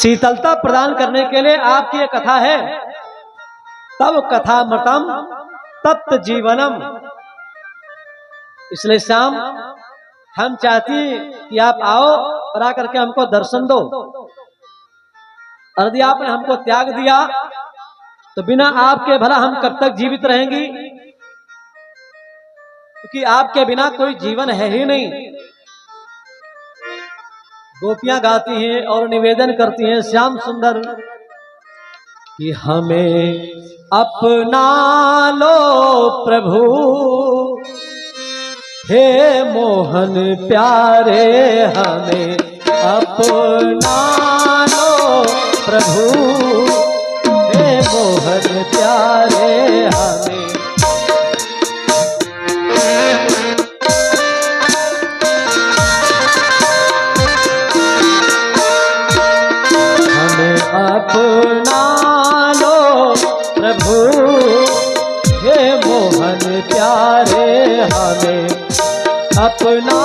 शीतलता प्रदान करने के लिए आपकी ये कथा है। तब कथा मृतम तप्त जीवनम। इसलिए श्याम हम चाहती कि आप आओ और आकर के हमको दर्शन दो। और यदि आपने हमको त्याग दिया तो बिना आपके भला हम कब तक जीवित रहेंगी, क्योंकि आपके बिना कोई जीवन है ही नहीं। गोपियां गाती हैं और निवेदन करती हैं श्याम सुंदर कि हमें अपना लो प्रभु, हे मोहन प्यारे हमें अपना लो प्रभु, हे मोहन प्यारे हमें। अपना लो प्रभु, हे मोहन प्यारे हमें अपना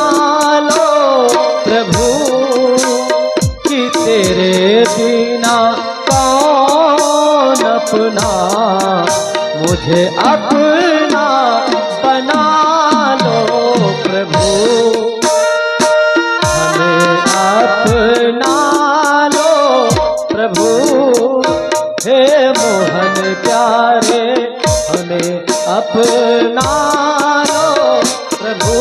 लो प्रभु, कि तेरे बिना कौन अपना, मुझे अपना बना लो प्रभु, हमें अपना प्रभु, हे मोहन प्यारे हमें अपना लो प्रभु।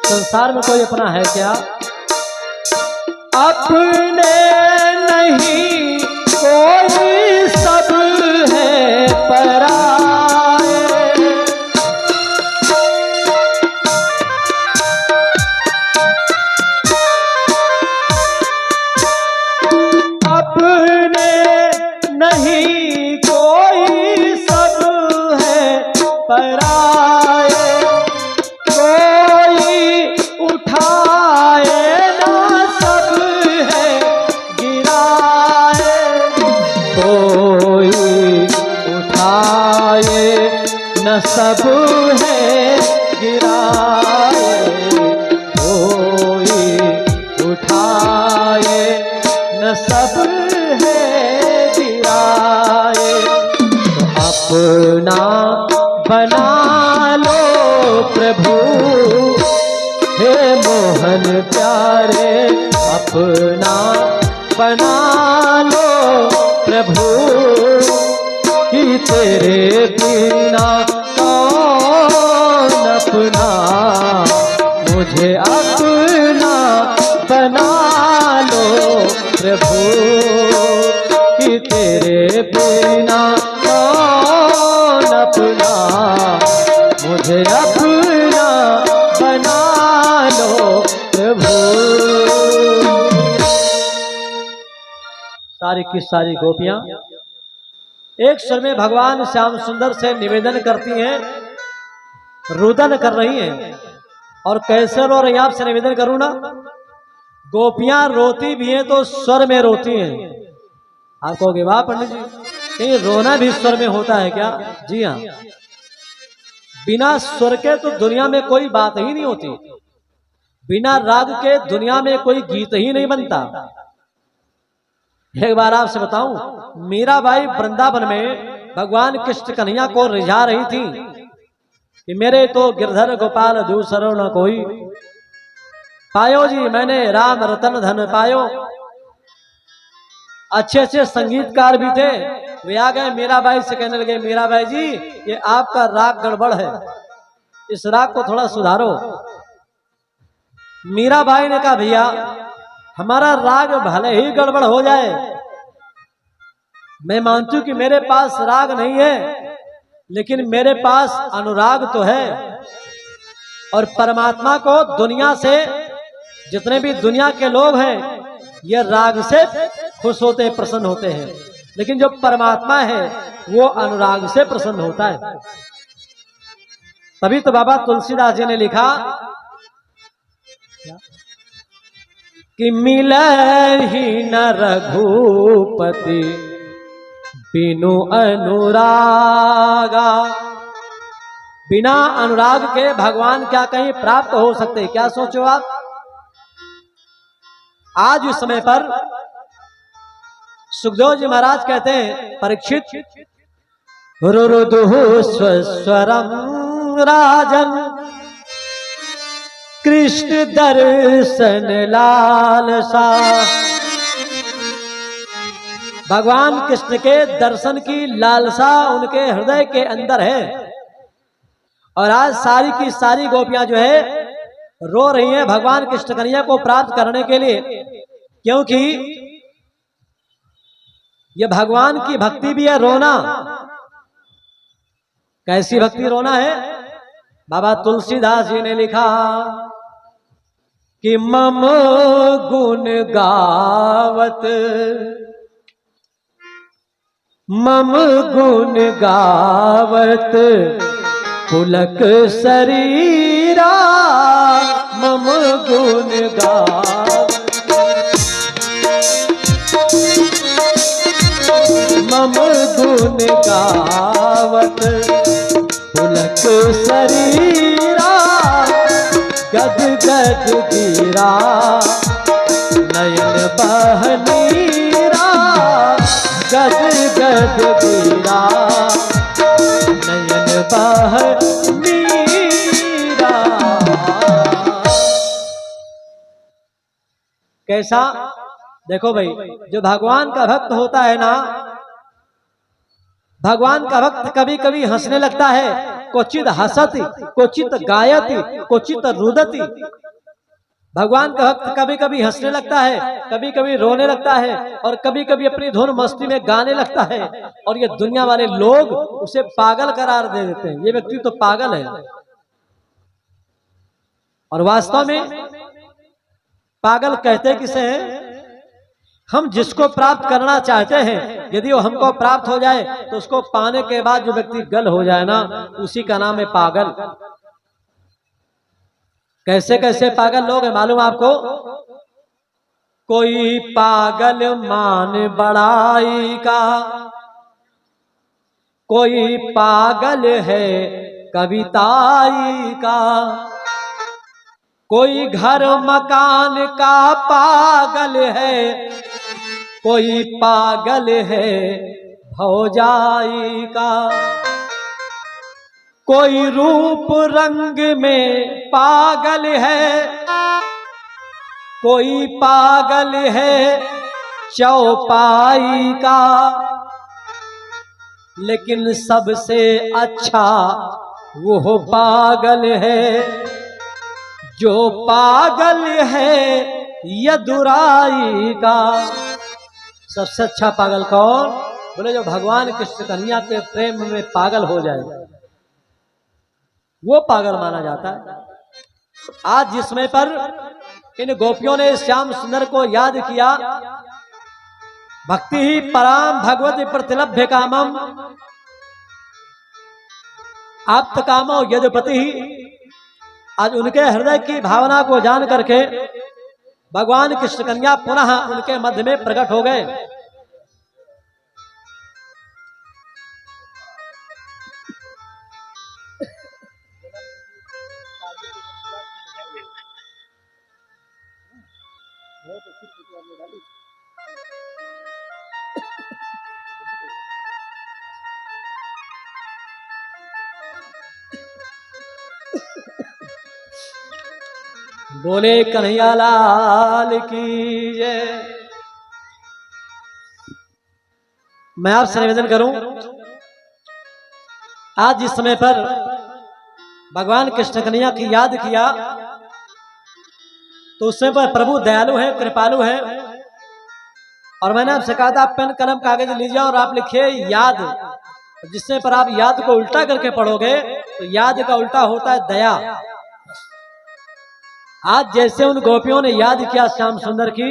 संसार में कोई अपना है क्या? अपने नहीं कोई सब है पराए, अपने नहीं कोई सब है पराए, उठाए ना सब है गिराए, कोई उठाए न सब है गिराए, कोई उठाए न सब है गिराए। तो अपना बना लो प्रभु, हे मोहन प्यारे अपना बना लो प्रभु, कि तेरे बिना कौन अपना, मुझे अपना बना लो प्रभु, कि तेरे बिना कौन अपना, मुझे अपना बना लो प्रभु। सारी की सारी गोपियां एक स्वर में भगवान श्याम सुंदर से निवेदन करती हैं, रुदन कर रही हैं। और कैसे रो रही, आपसे निवेदन करूं ना, गोपियां रोती भी हैं तो स्वर में रोती हैं। आप कहोगे वाह पंडित जी, कहीं रोना भी स्वर में होता है क्या? जी हाँ, बिना स्वर के तो दुनिया में कोई बात ही नहीं होती, बिना राग के दुनिया में कोई गीत ही नहीं बनता। एक बार आपसे बताऊं, मीराबाई वृंदावन में भगवान कृष्ण कन्हैया को रिझा रही थी कि मेरे तो गिरधर गोपाल दूसरो न कोई, पायो जी मैंने राम रतन धन पायो। अच्छे अच्छे संगीतकार भी थे, वे आ गए मीराबाई से कहने लगे, मीराबाई जी ये आपका राग गड़बड़ है, इस राग को थोड़ा सुधारो। मीराबाई ने कहा भैया हमारा राग भले ही गड़बड़ हो जाए, मैं मानती हूं कि मेरे पास राग नहीं है, लेकिन मेरे पास अनुराग तो है। और परमात्मा को दुनिया से, जितने भी दुनिया के लोग हैं ये राग से खुश होते प्रसन्न होते हैं, लेकिन जो परमात्मा है वो अनुराग से प्रसन्न होता है। तभी तो बाबा तुलसीदास जी ने लिखा कि मिले ही न रघुपति बिनु अनुरागा। बिना अनुराग के भगवान क्या कहीं प्राप्त हो सकते? क्या सोचो आप? आज इस समय पर सुखदेव जी महाराज कहते हैं, परीक्षित रुरुदुहु स्वस्वरम राजन कृष्ण दर्शन लालसा। भगवान कृष्ण के दर्शन की लालसा उनके हृदय के अंदर है। और आज सारी की सारी गोपियां जो है रो रही हैं भगवान कृष्ण कन्हैया को प्राप्त करने के लिए, क्योंकि ये भगवान की भक्ति भी है रोना। कैसी भक्ति रोना है? बाबा तुलसीदास जी ने लिखा कि मम गुण गावत, मम गुण गावत पुलक शरीरा, मम गुण गावत, मम गुण गावत पुलक शरीरा, गद गद गिरा नयन बहनीरा, गद गद गिरा नयन बहनीरा। कैसा? देखो भाई, जो भगवान का भक्त होता है ना, भगवान का भक्त कभी कभी हंसने लगता है, क्वचित हंसति, क्वचित गायति, क्वचित रुदति। भगवान का भक्त कभी कभी हंसने लगता है, कभी कभी रोने लगता है, और कभी कभी अपनी धुन मस्ती में गाने लगता है। और ये दुनिया वाले लोग उसे पागल करार दे देते हैं, ये व्यक्ति तो पागल है। और वास्तव में पागल कहते किसे हैं? हम जिसको प्राप्त करना चाहते हैं, यदि वो हमको प्राप्त हो जाए तो उसको पाने के बाद जो व्यक्ति गल हो जाए ना, उसी का नाम है पागल। कैसे कैसे पागल लोग हैं मालूम आपको? कोई पागल मान बड़ाई का, कोई पागल है कविताई का, कोई घर मकान का पागल है, कोई पागल है भौजाई का, कोई रूप रंग में पागल है, कोई पागल है चौपाई का। लेकिन सबसे अच्छा वो पागल है जो पागल है यदुराई का। सबसे अच्छा पागल कौन? बोले जो भगवान कृष्ण कन्हैया के प्रेम में पागल हो जाए, वो पागल माना जाता है। आज जिस समय पर इन गोपियों ने श्याम सुंदर को याद किया, भक्ति ही पराम भगवती प्रतिलभ्य कामम आप्त कामो यदुपति ही। आज उनके हृदय की भावना को जान करके भगवान कृष्ण कन्हैया पुनः उनके मध्य में प्रकट हो गए। बोले कन्हैया लाल की जय। मैं आपसे निवेदन करूं, आज जिस समय पर भगवान कृष्ण कन्हैया की याद किया, तो उस समय पर प्रभु दयालु है, कृपालु है। और मैंने आपसे कहा था पेन कलम कागज लीजिए और आप लिखिए याद। जिससे पर आप याद को उल्टा करके पढ़ोगे तो याद का उल्टा होता है दया। आज जैसे उन गोपियों ने याद किया श्याम सुंदर की,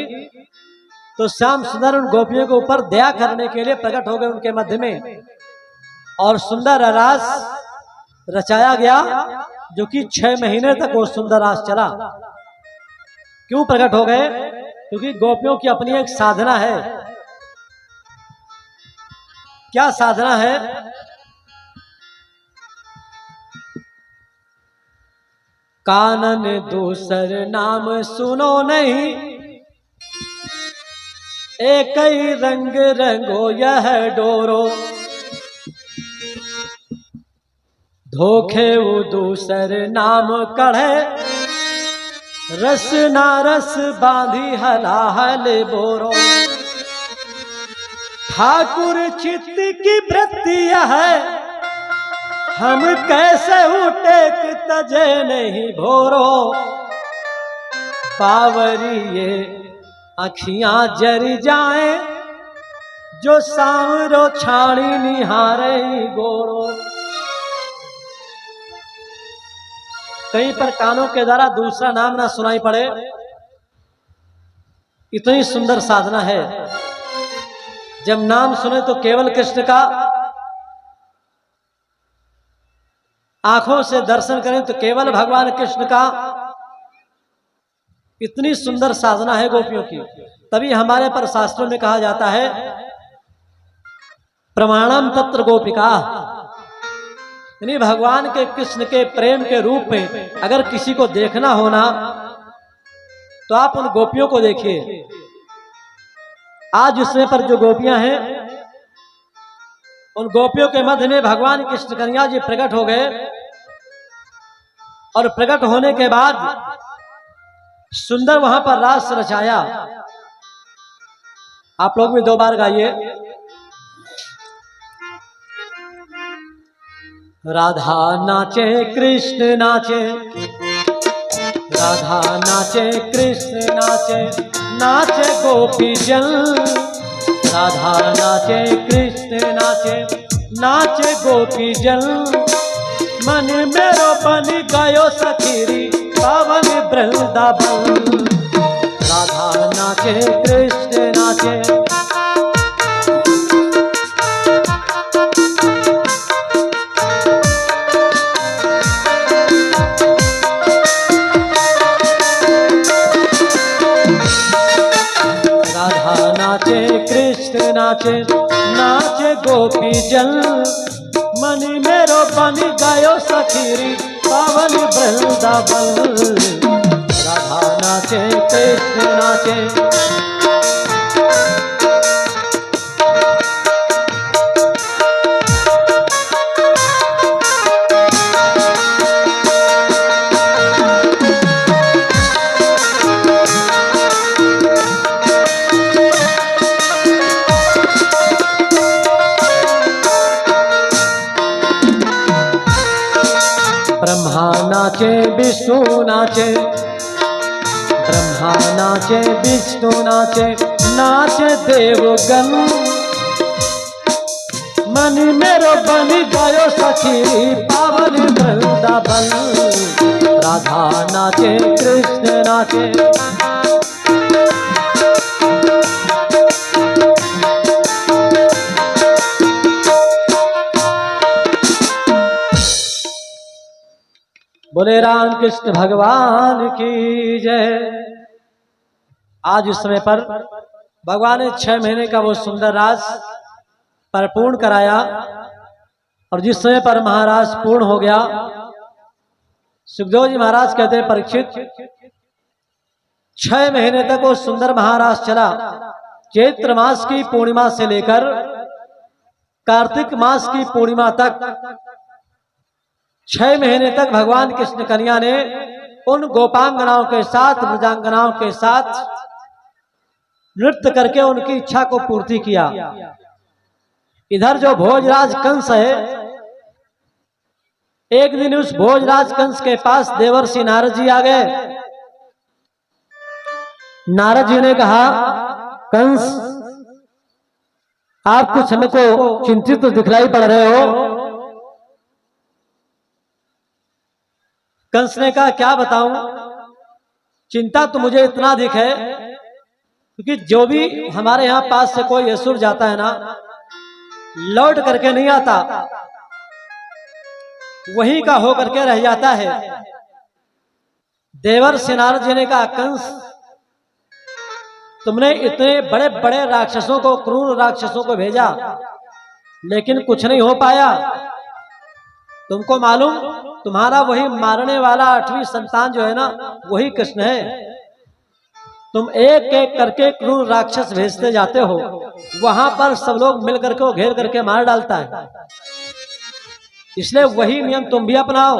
तो श्याम सुंदर उन गोपियों के ऊपर दया करने के लिए प्रकट हो गए उनके मध्य में। और सुंदर रस रचाया गया, जो कि 6 महीने तक वो सुंदर रास चला। क्यों प्रकट हो गए? क्योंकि गोपियों की अपनी एक साधना है। क्या साधना है? कानन दूसर नाम सुनो नहीं, एक ही रंग रंगो यह डोरो। धोखे वो दूसर नाम कढ़े, रस ना रस बांधी हलाहल बोरो। ठाकुर चित्त की वृत्ति है, हम कैसे उटेक तजे नहीं भोरो। पावरी ये अखियां जरी जाए, जो सांवरो छाड़ी निहारे गोरो। कहीं पर कानों के द्वारा दूसरा नाम ना सुनाई पड़े, इतनी सुंदर साधना है। जब नाम सुने तो केवल कृष्ण का, आंखों से दर्शन करें तो केवल भगवान कृष्ण का। इतनी सुंदर साधना है गोपियों की। तभी हमारे पर शास्त्रों में कहा जाता है, प्रमाणम तत्र गोपिका। यानी भगवान के कृष्ण के प्रेम के रूप में अगर किसी को देखना होना तो आप उन गोपियों को देखिए। आज इस समय पर जो गोपियां हैं, उन गोपियों के मध्य में भगवान कृष्ण कन्हैया जी प्रकट हो गए। और प्रकट होने के बाद सुंदर वहां पर रास रचाया। आप लोग भी 2 बार गाइए। राधा नाचे कृष्ण नाचे, राधा नाचे कृष्ण नाचे, नाचे गोपी जन। राधा नाचे कृष्ण नाचे, नाचे गोपी जन। मन मेरो बन गयो सखीरी, पावन वृंदावन। राधा नाचे कृष्ण नाचे, राधा नाचे कृष्ण नाचे, नाचे गोपी जन। मन मेरो बन गयो सखीरी, पावन वृंदावन। राधा नाचे कृष्ण नाचे, ब्रह्मा नाचे विष्णु नाचे, ब्रह्मा नाचे विष्णु नाचे, नाचे देवगण। मन मेरो बन गयो सखी, पावन वृंदावन। राधा नाचे कृष्ण नाचे, बोले राम कृष्ण भगवान की जय। आज इस समय पर भगवान ने 6 महीने का वो सुंदर रास परिपूर्ण कराया। और जिस समय पर महाराज पूर्ण हो गया, सुखदेव जी महाराज कहते हैं, परीक्षित 6 महीने तक वो सुंदर महारास चला। चैत्र मास की पूर्णिमा से लेकर कार्तिक मास की पूर्णिमा तक 6 महीने तक भगवान कृष्ण कन्हैया ने उन गोपांगनाओं के साथ, ब्रजांगनाओं के साथ नृत्य करके उनकी इच्छा को पूर्ति किया। इधर जो भोजराज कंस है, एक दिन उस भोजराज कंस के पास देवर्षि नारद जी आ गए। नारद जी ने कहा, कंस आप कुछ हमको चिंतित तो दिखलाई पड़ रहे हो। कंस ने कहा, क्या बताऊं, चिंता तो मुझे इतना दिख है, क्योंकि जो भी हमारे यहां पास से कोई असुर जाता है ना, लौट करके नहीं आता। वही का होकर के रह जाता है। देवर्षि नारद जी ने कहा, कंस तुमने इतने बड़े बड़े राक्षसों को, क्रूर राक्षसों को भेजा, लेकिन कुछ नहीं हो पाया। तुमको मालूम, तुम्हारा वही मारने वाला 8वीं संतान जो है ना, वही कृष्ण है। तुम एक एक करके क्रूर राक्षस भेजते जाते हो, वहां पर सब लोग मिल करके वो घेर करके मार डालता है। इसलिए वही नियम तुम भी अपनाओ।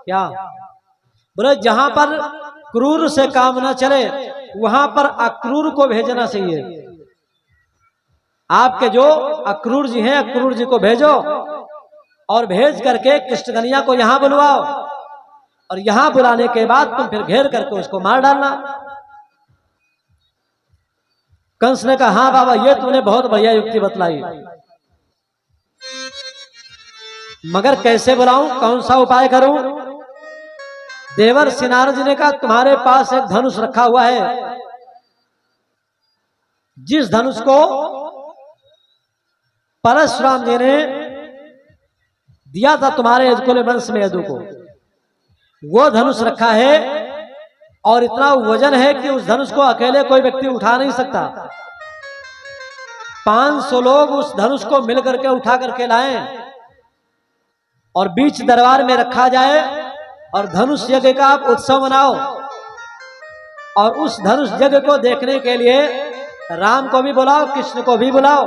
क्या बोले, जहां पर क्रूर से काम न चले वहां पर अक्रूर को भेजना चाहिए। आपके जो अक्रूर जी हैं, अक्रूर जी को भेजो और भेज करके कृष्ण कन्हैया को यहां बुलवाओ, और यहां बुलाने के बाद तुम फिर घेर करके उसको मार डालना। कंस ने कहा, हाँ बाबा, ये तुमने बहुत बढ़िया युक्ति बतलाई, मगर कैसे बुलाऊं, कौन सा उपाय करूं? देवर्षि नारद जी ने कहा, तुम्हारे पास एक धनुष रखा हुआ है, जिस धनुष को परशुराम जी ने दिया था तुम्हारे यदुकुल वंश में यदु को, वो धनुष रखा है, और इतना वजन है कि उस धनुष को अकेले कोई व्यक्ति उठा नहीं सकता। 500 लोग उस धनुष को मिलकर के उठा करके लाएं और बीच दरबार में रखा जाए, और धनुष यज्ञ का आप उत्सव मनाओ। और उस धनुष यज्ञ को देखने के लिए राम को भी बुलाओ, कृष्ण को भी बुलाओ।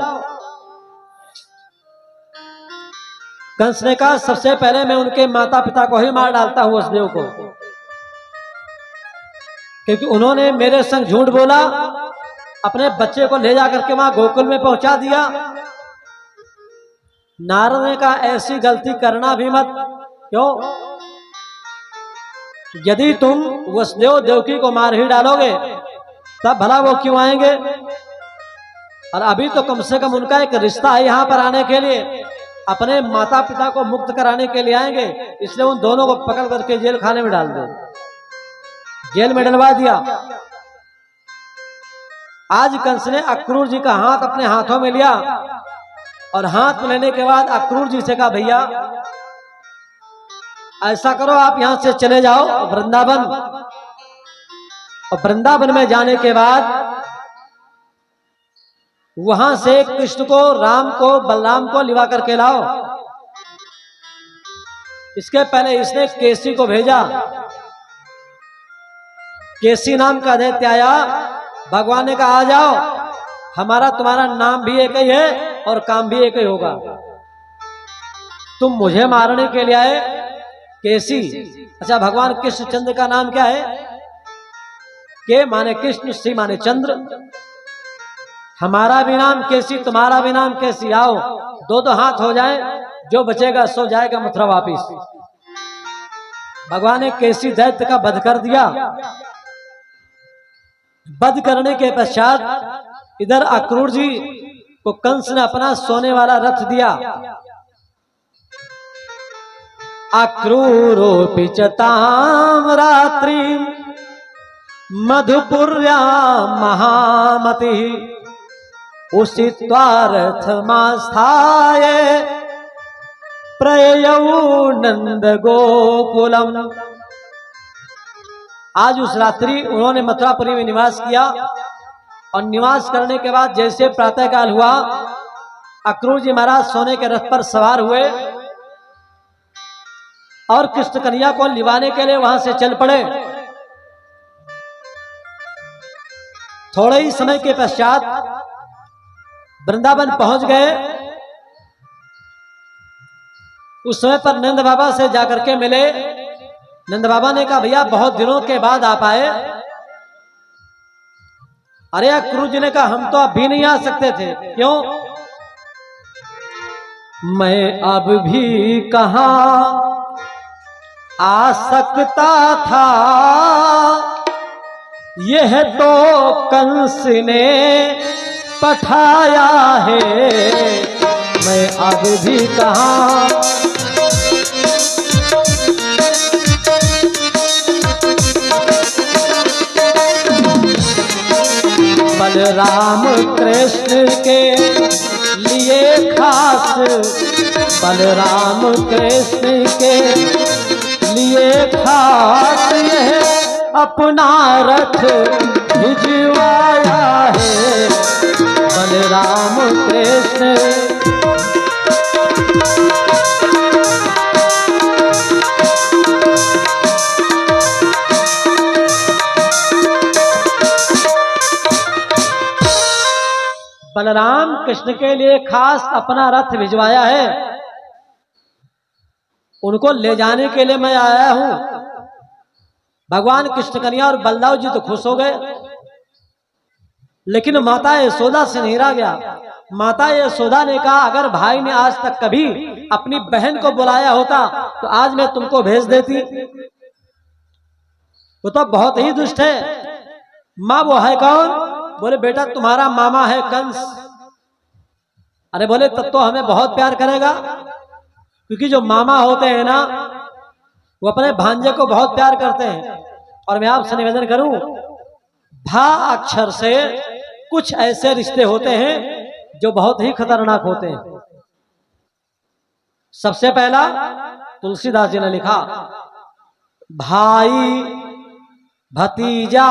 कंस ने कहा, सबसे पहले मैं उनके माता पिता को ही मार डालता हूं, वसुदेव को, क्योंकि उन्होंने मेरे संग झूठ बोला, अपने बच्चे को ले जाकर के वहां गोकुल में पहुंचा दिया। नारद ने कहा, ऐसी गलती करना भी मत। क्यों? यदि तुम वसुदेव देवकी को मार ही डालोगे तब भला वो क्यों आएंगे? और अभी तो कम से कम उनका एक रिश्ता है यहां पर आने के लिए, अपने माता पिता को मुक्त कराने के लिए आएंगे। इसलिए उन दोनों को पकड़ करके जेल खाने में डाल दो। जेल में डलवा दिया। आज कंस ने अक्रूर जी का हाथ अपने हाथों में लिया, और हाथ में लेने के बाद अक्रूर जी से कहा, भैया ऐसा करो, आप यहां से चले जाओ वृंदावन, और वृंदावन में जाने के बाद वहां से कृष्ण को, राम को, बलराम को लिवा करके लाओ। इसके पहले इसने केसी को भेजा। केसी नाम का दैत्य आया, भगवान ने कहा, आ जाओ, हमारा तुम्हारा नाम भी एक ही है और काम भी एक ही होगा। तुम मुझे मारने के लिए आए केसी। अच्छा, भगवान कृष्णचंद्र का नाम क्या है? के माने कृष्ण, सी माने चंद्र। हमारा भी नाम केसी, तुम्हारा भी नाम केसी। आओ, दो दो हाथ हो जाए, जो बचेगा सो जाएगा मथुरा वापिस। भगवान ने केसी दैत्य का वध कर दिया। वध करने के पश्चात इधर अक्रूर जी को कंस ने अपना सोने वाला रथ दिया। अक्रूरोऽपि च तां रात्रि मधुपुर्यां महामतिः उषित्वा रथमास्थाय प्रययौ नंद गोकुलम। आज उस रात्रि उन्होंने मथुरापुरी में निवास किया, और निवास करने के बाद जैसे प्रातःकाल हुआ, अक्रूर जी महाराज सोने के रथ पर सवार हुए और कृष्ण कन्हैया को लिवाने के लिए वहां से चल पड़े। थोड़े ही समय के पश्चात वृंदावन पहुंच गए। उस समय पर नंद बाबा से जाकर के मिले। नंद बाबा ने कहा, भैया बहुत दिनों के बाद आप आए। अरे अक्रूर जी ने कहा, हम तो अभी नहीं आ सकते थे। क्यों? मैं अब भी कहां आ सकता था, यह तो कंस ने पठाया है। मैं अब भी कहां बलराम कृष्ण के लिए खास बलराम कृष्ण के लिए खास यह अपना रथ भिजवाया है। बलराम कृष्ण बलराम कृष्ण के लिए खास अपना रथ भिजवाया है। उनको ले जाने के लिए मैं आया हूं। भगवान कृष्ण कन्हैया और बलदाऊ जी तो खुश हो गए, लेकिन माता यशोदा से नहीं रह गया। माता यशोदा ने कहा, अगर भाई ने आज तक कभी अपनी बहन को बुलाया होता तो आज मैं तुमको भेज देती। वो तो बहुत ही दुष्ट है। माँ वो है कौन? बोले बेटा तुम्हारा मामा है कंस। अरे बोले तब तो हमें बहुत प्यार करेगा, क्योंकि जो मामा होते हैं ना वो अपने भांजे को बहुत प्यार करते हैं। और मैं आपसे निवेदन करूं, भा अक्षर से कुछ ऐसे रिश्ते होते हैं जो बहुत ही खतरनाक होते हैं। सबसे पहला तुलसीदास जी ने लिखा, भाई भतीजा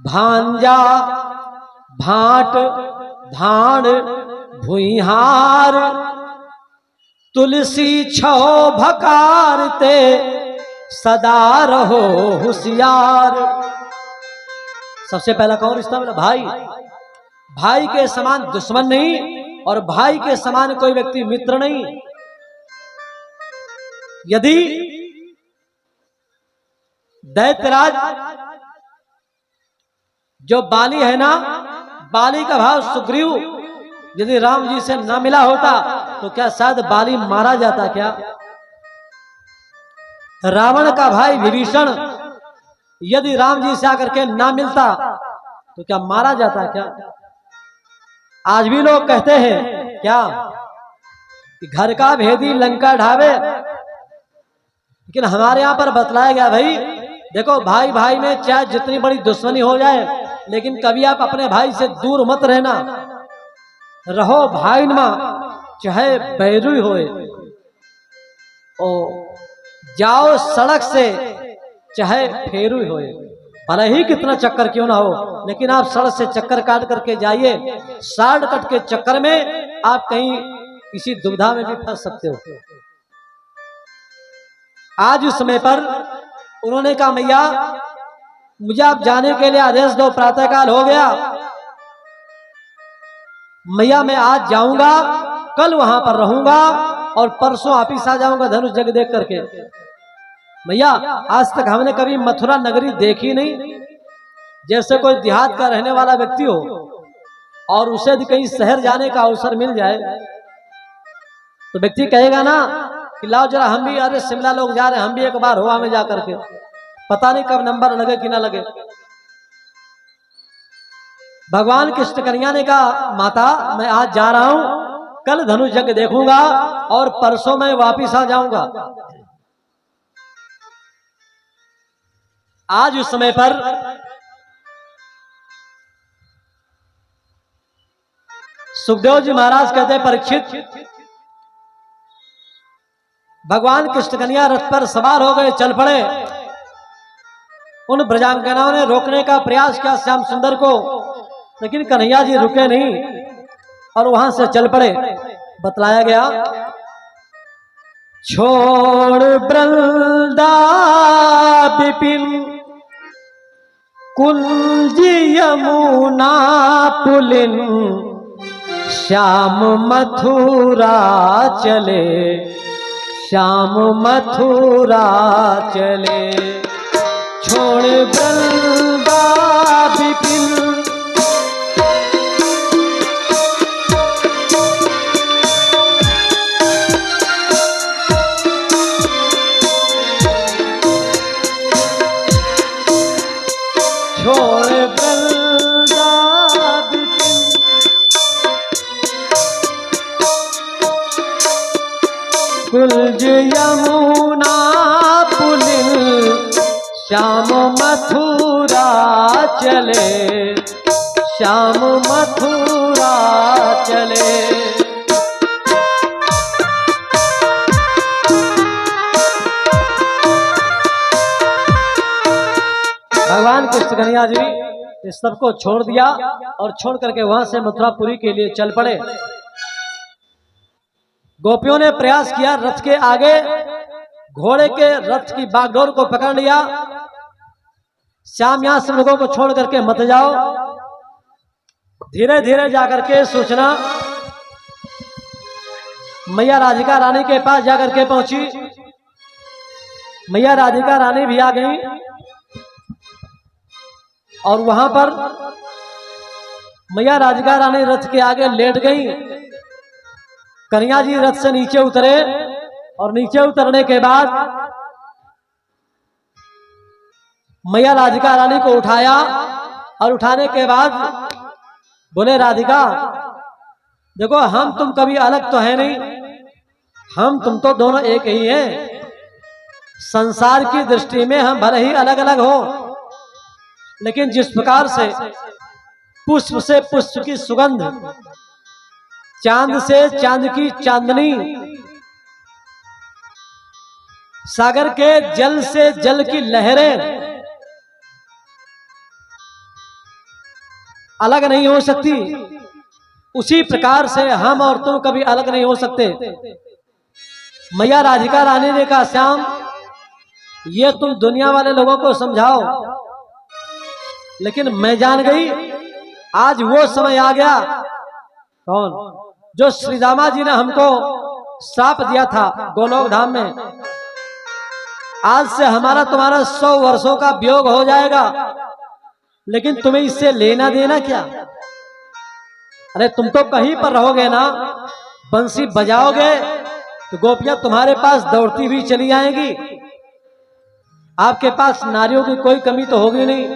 भांजा भाट भाण भुइहार तुलसी छो भकारते सदा रहो होशियार। सबसे पहला कौन रिश्ता मिला? भाई। भाई के समान दुश्मन नहीं और भाई के समान कोई व्यक्ति मित्र नहीं। यदि दैत्यराज जो बाली है ना, बाली का भाव सुग्रीव यदि राम जी से ना मिला होता तो क्या शायद बाली मारा जाता? क्या रावण का भाई विभीषण यदि राम जी से आकर के ना मिलता तो क्या मारा जाता? क्या आज भी लोग कहते हैं क्या कि घर का भेदी लंका ढावे, लेकिन हमारे यहां पर बतलाया गया, भाई देखो भाई भाई में चाहे जितनी बड़ी दुश्मनी हो जाए, लेकिन कभी आप अपने भाई से दूर मत रहना। रहो भाई नमा चाहे बैरू होए, ओ जाओ सड़क से चाहे फेरू होए, भले ही कितना चक्कर क्यों ना हो, लेकिन आप सड़क से चक्कर काट करके जाइए। शॉर्टकट के चक्कर में आप कहीं किसी दुविधा में भी फंस सकते हो। आज उस समय पर उन्होंने कहा, मैया मुझे आप जाने के लिए आदेश दो, प्रातःकाल हो गया। मैया मैं आज जाऊंगा, कल वहां पर रहूंगा और परसों वापिस आ जाऊंगा धनुष जग देख करके। मैया आज तक हमने कभी मथुरा नगरी देखी नहीं। जैसे कोई देहात का रहने वाला व्यक्ति हो और उसे कहीं शहर जाने का अवसर मिल जाए तो व्यक्ति कहेगा ना कि लाओ जरा हम भी, अरे शिमला लोग जा रहे हैं, हम भी एक बार हुआ में जा करके, पता नहीं कब नंबर लगे कि ना लगे। भगवान कृष्ण कन्हैया ने कहा, माता मैं आज जा रहा हूं, कल धनुष यज्ञ देखूंगा और परसों मैं वापिस आ जाऊंगा। आज उस समय पर सुखदेव जी महाराज कहते हैं, परीक्षित भगवान कृष्ण कन्हैया रथ पर सवार हो गए, चल पड़े। उन ब्रजांगनाओं ने रोकने का प्रयास किया श्याम सुंदर को, लेकिन कन्हैया जी रुके नहीं और वहां से चल पड़े। बतलाया गया, छोड़ वृंदा विपिन कुंज यमुना पुलिन श्याम मथुरा चले, श्याम मथुरा चले। छोड़ वृंदा विपिन कुंज यमुना पुलिन श्याम मथुरा चले, श्याम मथुरा चले। भगवान कृष्ण कन्हैया जी इस सबको छोड़ दिया और छोड़ करके वहां से मथुरापुरी के लिए चल पड़े। गोपियों ने प्रयास किया, रथ के आगे घोड़े के रथ की बागडोर को पकड़ लिया। श्याम यहां सब लोगों को छोड़ करके मत जाओ। धीरे धीरे जाकर के सूचना मैया राधिका रानी के पास जाकर के पहुंची। मैया राधिका रानी भी आ गई और वहां पर मैया राधिका रानी रथ के आगे लेट गई। कन्हैया जी रथ से नीचे उतरे और नीचे उतरने के बाद मैया राधिका रानी को उठाया और उठाने के बाद बोले, राधिका देखो, हम तुम कभी अलग तो है नहीं, हम तुम तो दोनों एक ही हैं। संसार की दृष्टि में हम भले ही अलग अलग हो, लेकिन जिस प्रकार से पुष्प से पुष्प की सुगंध, चांद से चांद की चांदनी, सागर के जल से जल की लहरें अलग नहीं हो सकती, उसी प्रकार से हम और तुम कभी अलग नहीं हो सकते। मैया राधिका रानी ने कहा, श्याम ये तुम दुनिया वाले लोगों को समझाओ, लेकिन मैं जान गई आज वो समय आ गया। कौन? जो श्री रामा जी ने हमको श्राप दिया था गोलोक धाम में, आज से हमारा तुम्हारा 100 वर्षों का वियोग हो जाएगा, लेकिन तुम्हें इससे लेना देना क्या? अरे तुम तो कहीं पर रहोगे ना, बंसी बजाओगे तो गोपियां तुम्हारे पास दौड़ती हुई चली आएंगी। आपके पास नारियों की कोई कमी तो होगी नहीं।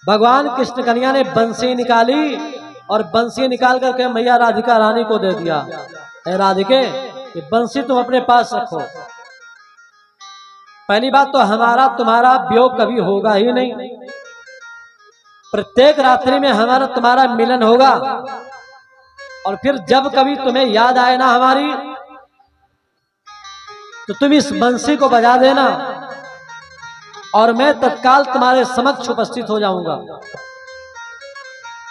भगवान कृष्ण कन्हैया ने बंसी निकाली और बंसी निकाल करके मैया राधिका रानी को दे दिया। ए राधिके, ये बंसी तुम अपने पास रखो। पहली बात तो हमारा तुम्हारा वियोग कभी होगा ही नहीं। प्रत्येक रात्रि में हमारा तुम्हारा मिलन होगा, और फिर जब कभी तुम्हें याद आए ना हमारी, तो तुम इस बंसी को बजा देना और मैं तत्काल तुम्हारे समक्ष उपस्थित हो जाऊंगा।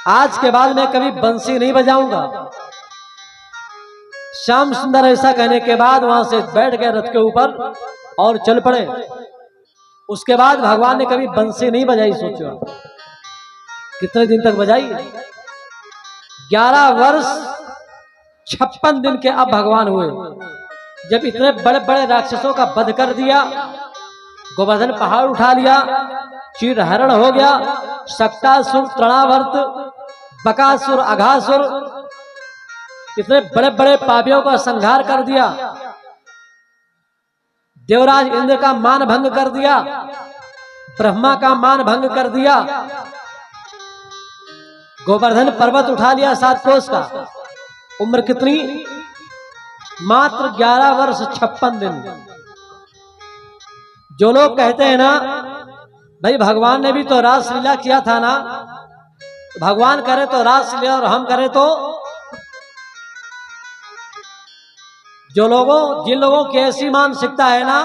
आज के बाद मैं कभी बंसी नहीं बजाऊंगा। श्याम सुंदर ऐसा कहने के बाद वहां से बैठ गए रथ के ऊपर और चल पड़े। उसके बाद भगवान ने कभी बंसी नहीं बजाई। सोचो कितने दिन तक बजाई? 11 वर्ष 56 दिन के अब भगवान हुए। जब इतने बड़े बड़े राक्षसों का वध कर दिया, गोवर्धन पहाड़ उठा लिया, चीर हरण हो गया, शक्तासुर, तृणावर्त, बकासुर, अघासुर, इतने बड़े बड़े पापियों का संहार कर दिया, देवराज इंद्र का मान भंग कर दिया, ब्रह्मा का मान भंग कर दिया, गोवर्धन पर्वत उठा लिया 7 कोस का। उम्र कितनी? मात्र 11 वर्ष 56 दिन। जो लोग कहते हैं ना भाई भगवान ने भी तो रासलीला किया था ना, भगवान करे तो रासलीला और हम करे तो, जिन लोगों की ऐसी मानसिकता है ना,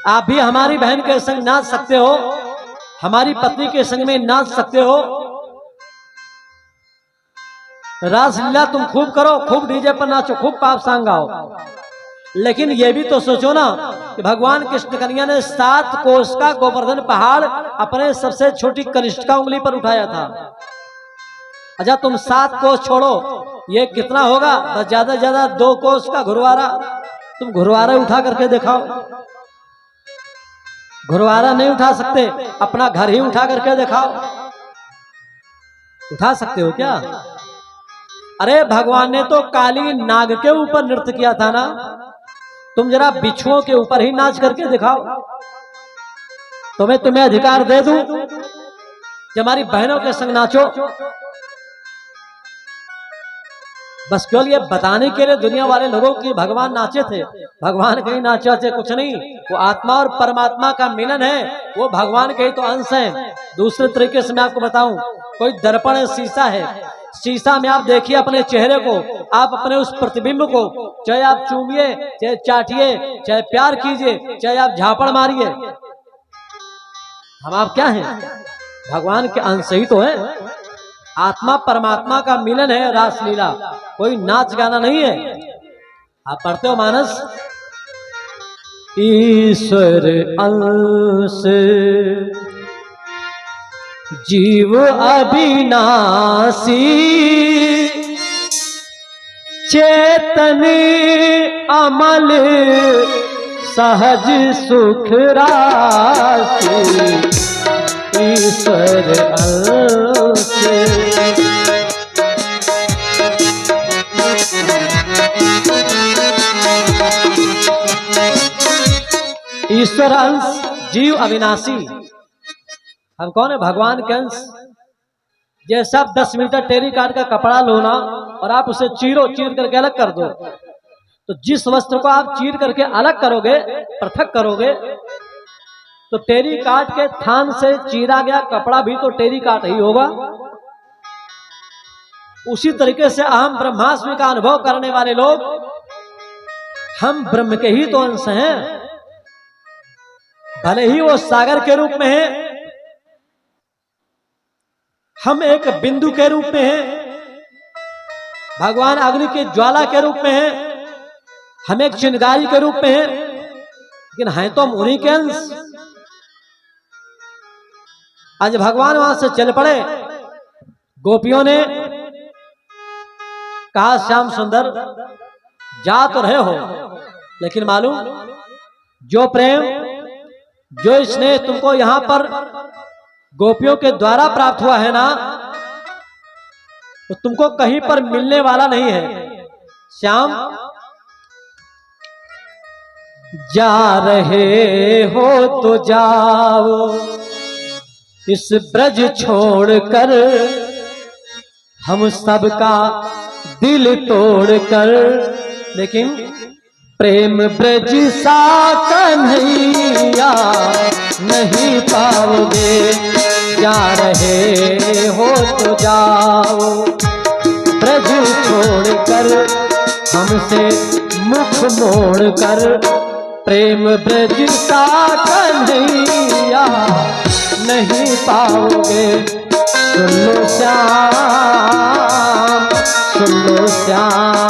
आप भी हमारी बहन के संग नाच सकते हो, हमारी पत्नी के संग में नाच सकते हो, रासलीला तुम खूब करो, खूब डीजे पर नाचो, खूब पाप सांग गाओ, लेकिन ये भी तो सोचो ना कि भगवान कृष्ण कन्हैया ने 7 कोस का गोवर्धन पहाड़ अपने सबसे छोटी कनिष्ठिका उंगली पर उठाया था। अच्छा तुम 7 कोस छोड़ो, ये कितना होगा? बस ज्यादा से ज्यादा 2 कोस का घुरवारा। तुम घुरवारा उठा करके दिखाओ। घुरवारा नहीं उठा सकते, अपना घर ही उठा करके दिखाओ। उठा सकते हो क्या? अरे भगवान ने तो काली नाग के ऊपर नृत्य किया था ना, तुम जरा बिच्छुओं के ऊपर ही नाच करके दिखाओ। तो मैं तुम्हें अधिकार दे दूं कि हमारी बहनों के संग नाचो। बस केवल ये बताने के लिए दुनिया वाले लोगों की भगवान नाचे थे। भगवान कहीं नाचे थे कुछ नहीं, वो आत्मा और परमात्मा का मिलन है, वो भगवान के ही तो अंश है। दूसरे तरीके से मैं आपको बताऊं, कोई दर्पण है, शीशा है, शीशा में आप देखिए अपने चेहरे को, आप अपने उस प्रतिबिंब को, चाहे आप चूमिए, चाहे चाटिए, चाहे प्यार कीजिए, चाहे आप झापड़ मारिए, हम आप क्या हैं? भगवान के अंश ही तो है। आत्मा परमात्मा का मिलन है, रासलीला, कोई नाच गाना नहीं है। आप पढ़ते हो मानस, ईश्वर अंश जीव अविनाशी, चेतन अमल सहज सुख राशि, ईश्वर अंश। ईश्वर अंश जीव अविनाशी, हम कौन है? भगवान के अंश। जैसे आप 10 मीटर टेरी काट का कपड़ा लो ना, और आप उसे चीरो, चीर करके अलग कर दो, तो जिस वस्त्र को आप चीर करके अलग करोगे, पृथक करोगे, तो टेरी काट के थान से चीरा गया कपड़ा भी तो टेरी काट ही होगा। उसी तरीके से अहम ब्रह्मास्मि का अनुभव करने वाले लोग, हम ब्रह्म के ही तो अंश हैं। भले ही वो सागर के रूप में है, हम एक बिंदु के रूप में हैं, भगवान अग्नि की ज्वाला के रूप में हैं, हम एक चिंगारी के रूप में हैं, लेकिन हैं तो हम उन्हीं के अंश। आज भगवान वहां से चल पड़े, गोपियों ने कहा श्याम सुंदर जा तो रहे हो, लेकिन मालूम जो प्रेम, जो स्नेह तुमको यहां पर गोपियों के द्वारा प्राप्त हुआ है ना, तो तुमको कहीं पर मिलने वाला नहीं है। श्याम, जा रहे हो तो जाओ इस ब्रज छोड़कर, हम सबका दिल तोड़कर, लेकिन प्रेम ब्रज सा कन्हैया नहीं पाओगे। जा रहे हो तो जाओ ब्रज छोड़कर, हमसे मुख मोड़कर, प्रेम ब्रज सा कन्हैया नहीं पाओगे। सुन लो श्याम, सुन लो श्याम।